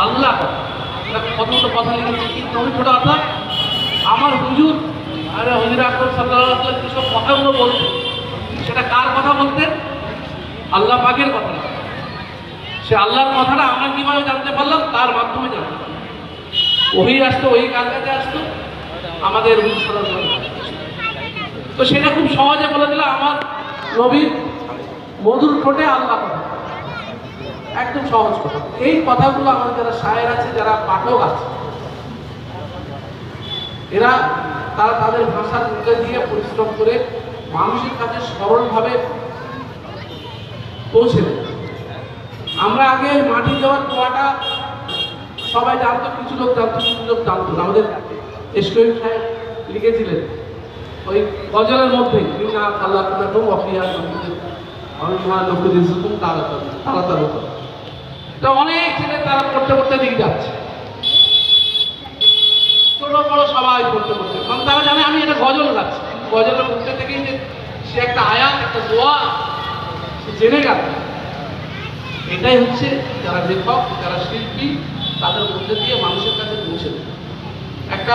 আল্লাহ কথা, কতগুলো কথা লিখেছে কি নবী ছোট কথা। আমার হুজুর আরে হুজুর আকরাম সাল্লাল্লাহু আলাইহি ওয়াসাল্লাম যেসব কথাগুলো বলতেন, সেটা কার কথা বলতেন? আল্লাহ পাকের কথা। সে আল্লাহর কথাটা আমরা কিভাবে জানতে পারলাম? তার মাধ্যমে জানতে পারলাম। ওহি আসতো, ওই কার কাছে আসতো, আমাদের হুজুর সাল্লাল্লাহু আলাইহি ওয়াসাল্লাম। তো সেটা খুব সহজে বলে দিল, আমার নবীর মধুর ঠোঁটে আল্লাহ কথা, একদম সহজ কথা। এই কথাগুলো আমাদের যারা শায়ের আছে, যারা পাঠক আছে, এরা তারা তাদের ভাষার মধ্যে দিয়ে পরিশ্রম করে মানুষের কাছে সরলভাবে পৌঁছে দেয়। আমরা আগে মাটি দেওয়ার দোয়াটা সবাই জানতো, কিছু লোক জানতো, কিছু লোক জানতো না। আমাদের এসকেম সাহেব লিখেছিলেন ওই গজলের মধ্যে, আল্লাহ তাড়াতাড়ি তো অনেক ছেলে তারা পড়তে পড়তে দিকে যাচ্ছে, ছোট বড় সবাই পড়তে পড়তে, কারণ তারা জানে আমি এটা গজল গাচ্ছি। গজলের মধ্যে থেকেই যে সে একটা আয়াত, একটা দোয়া সে জেনে গেল। এটাই হচ্ছে যারা লেখক, যারা শিল্পী, তাদের মধ্যে দিয়ে মানুষের কাছে পৌঁছে দেয়। একটা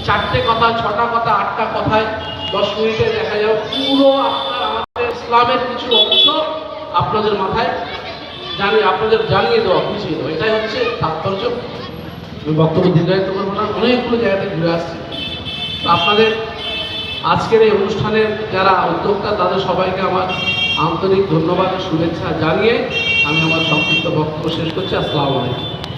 4টে কথা, 6টা কথা, 8টা কথায় 10 মিনিটে দেখা যাবে পুরো আপনার আমাদের ইসলামের কিছু অংশ আপনাদের মাথায় আপনাদের জানিয়ে দেওয়া, বুঝিয়ে দেওয়া। এটাই হচ্ছে তাৎপর্য। আমি বক্তব্য দীর্ঘায়িত করবো না, অনেকগুলো জায়গাতে ঘুরে আসছি। আপনাদের আজকের এই অনুষ্ঠানের যারা উদ্যোক্তা, তাদের সবাইকে আমার আন্তরিক ধন্যবাদ, শুভেচ্ছা জানিয়ে আমি আমার সংক্ষিপ্ত বক্তব্য শেষ করছি। আসসালামু আলাইকুম।